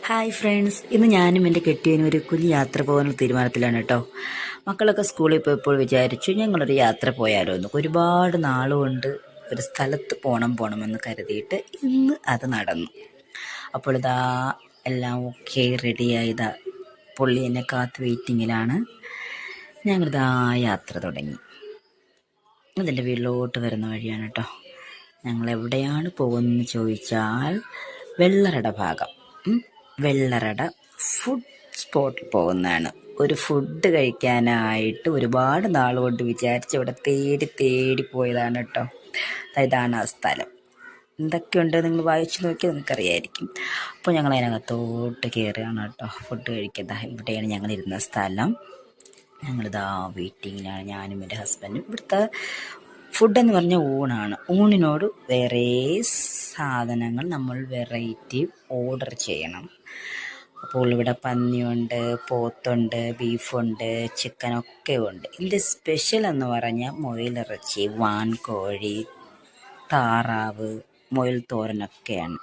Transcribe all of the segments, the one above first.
Hi friends, ഇന്ന് ഞാനും എൻ്റെ കെട്ടിയനും ഒരു കുഞ്ഞ് യാത്ര പോകാനുള്ള തീരുമാനത്തിലാണ് കേട്ടോ. മക്കളൊക്കെ സ്കൂളിൽ പോയപ്പോൾ വിചാരിച്ചു ഞങ്ങളൊരു യാത്ര പോയാലോ എന്ന്. ഒരുപാട് നാളുകൊണ്ട് ഒരു സ്ഥലത്ത് പോകണമെന്ന് കരുതിയിട്ട് ഇന്ന് അത് നടന്നു. അപ്പോൾ ഇതാ എല്ലാം ഓക്കെ റെഡിയായതാ, പുള്ളി എന്നെ കാത്ത് വെയിറ്റിങ്ങിലാണ്. ഞങ്ങളിതാ യാത്ര തുടങ്ങി. അതിൻ്റെ വീട്ടിലോട്ട് വരുന്ന വഴിയാണ് കേട്ടോ. ഞങ്ങൾ എവിടെയാണ് പോകുന്നതെന്ന് ചോദിച്ചാൽ വെള്ളറട ഭാഗം, വെള്ളറട ഫുഡ് സ്പോട്ടിൽ പോകുന്നതാണ്. ഒരു ഫുഡ് കഴിക്കാനായിട്ട് ഒരുപാട് നാളുകൊണ്ട് വിചാരിച്ച് ഇവിടെ തേടി തേടി പോയതാണ് കേട്ടോ. ഇതാണ് ആ സ്ഥലം. എന്തൊക്കെയുണ്ട് നിങ്ങൾ വായിച്ചു നോക്കിയാൽ നിങ്ങൾക്കറിയായിരിക്കും. അപ്പോൾ ഞങ്ങൾ അതിനകത്തോട്ട് കയറുകയാണ് കേട്ടോ. ഫുഡ് കഴിക്കുന്നത് ഇവിടെയാണ് ഞങ്ങളിരുന്ന സ്ഥലം. ഞങ്ങളിതാ വെയിറ്റിങ്ങിലാണ്, ഞാനും എൻ്റെ ഹസ്ബൻഡും. ഇവിടുത്തെ ഫുഡെന്ന് പറഞ്ഞാൽ ഊണാണ്. ഊണിനോട് വേറെ സാധനങ്ങൾ നമ്മൾ വെറൈറ്റി ഓർഡർ ചെയ്യണം. അപ്പോൾ ഇവിടെ പന്നിയുണ്ട്, പോത്തുണ്ട്, ബീഫുണ്ട്, ചിക്കനൊക്കെ ഉണ്ട്. ഇതിൻ്റെ സ്പെഷ്യൽ എന്ന് പറഞ്ഞാൽ മുയലിറച്ചി, വാൻകോഴി, താറാവ്, മുയൽ തോരനൊക്കെയാണ്.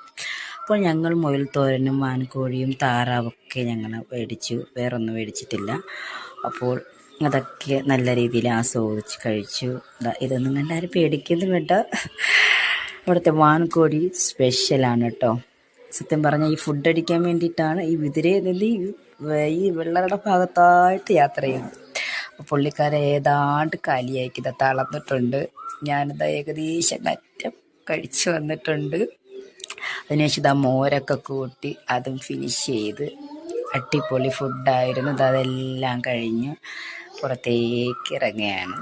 അപ്പോൾ ഞങ്ങൾ മുയൽ തോരനും വാൻകോഴിയും താറാവൊക്കെ ഞങ്ങൾ മേടിച്ചു, വേറൊന്നും മേടിച്ചിട്ടില്ല. അപ്പോൾ അതൊക്കെ നല്ല രീതിയിൽ ആസ്വദിച്ച് കഴിച്ചു. ഇതൊന്നും കണ്ടാരും പേടിക്കുന്നു വേണ്ട. ഇവിടുത്തെ വാൻകോഴി സ്പെഷ്യലാണ് കേട്ടോ. സത്യം പറഞ്ഞാൽ ഈ ഫുഡ് അടിക്കാൻ വേണ്ടിയിട്ടാണ് ഈ വിതിരയിൽ നിന്ന് ഈ വെള്ളറുടെ ഭാഗത്തായിട്ട് യാത്ര ചെയ്തത്. പുള്ളിക്കാരെ ഏതാണ്ട് കാലിയാക്കിയത് തളർന്നിട്ടുണ്ട്. ഞാനിതാ ഏകദേശം അറ്റം കഴിച്ചു വന്നിട്ടുണ്ട്. അതിനുശേഷം ഇതാ മോരൊക്കെ കൂട്ടി അതും ഫിനിഷ് ചെയ്ത് അടിപൊളി ഫുഡായിരുന്നു. അതെല്ലാം കഴിഞ്ഞ് പുറത്തേക്ക് ഇറങ്ങുകയാണ്.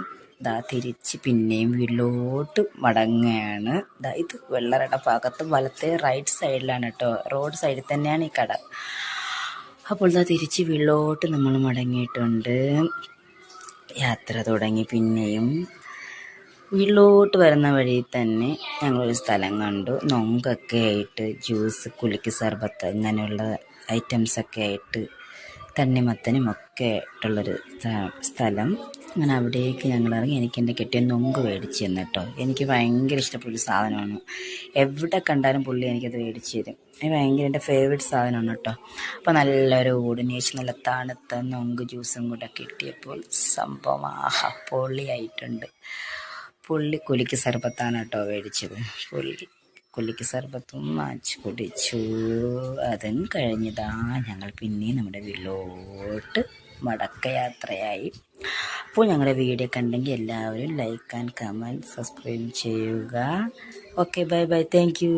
തിരിച്ച് പിന്നെയും വീട്ടിലോട്ട് മടങ്ങുകയാണ്. ഇത് വെള്ളറട ഭാഗത്ത് വലത്തെ റൈറ്റ് സൈഡിലാണ് കേട്ടോ, റോഡ് സൈഡിൽ തന്നെയാണ് ഈ കട. അപ്പോൾ തിരിച്ച് വീട്ടിലോട്ട് നമ്മൾ മടങ്ങിയിട്ടുണ്ട്. യാത്ര തുടങ്ങി. പിന്നെയും വീട്ടിലോട്ട് വരുന്ന വഴി തന്നെ ഞങ്ങളൊരു സ്ഥലം കണ്ടു. നൊങ്കൊക്കെ ആയിട്ട് ജ്യൂസ്, കുലുക്കി സർബത്ത്, ഇങ്ങനെയുള്ള ഐറ്റംസൊക്കെ ആയിട്ട് തണ്ണിമത്തനും ഒക്കെ ആയിട്ടുള്ളൊരു സ്ഥലം. അങ്ങനെ അവിടേക്ക് ഞങ്ങൾ ഇറങ്ങി. എനിക്ക് എൻ്റെ കെട്ടിയ നൊങ്ക് മേടിച്ച് തന്നു കേട്ടോ. എനിക്ക് ഭയങ്കര ഇഷ്ടപ്പെട്ടൊരു സാധനമാണ്. എവിടെ കണ്ടാലും പുള്ളി എനിക്കത് മേടിച്ച് തരും. എനിക്ക് ഭയങ്കര എൻ്റെ ഫേവറേറ്റ് സാധനമാണ് കേട്ടോ. അപ്പോൾ നല്ലൊരു ഊടിനേച്ച് നല്ല തണുത്ത നൊങ്ക് ജ്യൂസും കൂടെ കിട്ടിയപ്പോൾ സംഭവം പൊള്ളിയായിട്ടുണ്ട്. പുള്ളി കുലുക്കി സർബത്താണ് കേട്ടോ മേടിച്ചത്. പുള്ളി കുലുക്കി സർബത്തും മാച്ച് കുടിച്ചു. അതും കഴിഞ്ഞതാ ഞങ്ങൾ പിന്നെയും നമ്മുടെ വീട്ടിലോട്ട് മടക്കയാത്രയായി. അപ്പോൾ ഞങ്ങളുടെ വീഡിയോ കണ്ടെങ്കിൽ എല്ലാവരും ലൈക്ക് ആൻഡ് കമൻറ്റ് സബ്സ്ക്രൈബ് ചെയ്യുക. Okay, bye bye, thank you.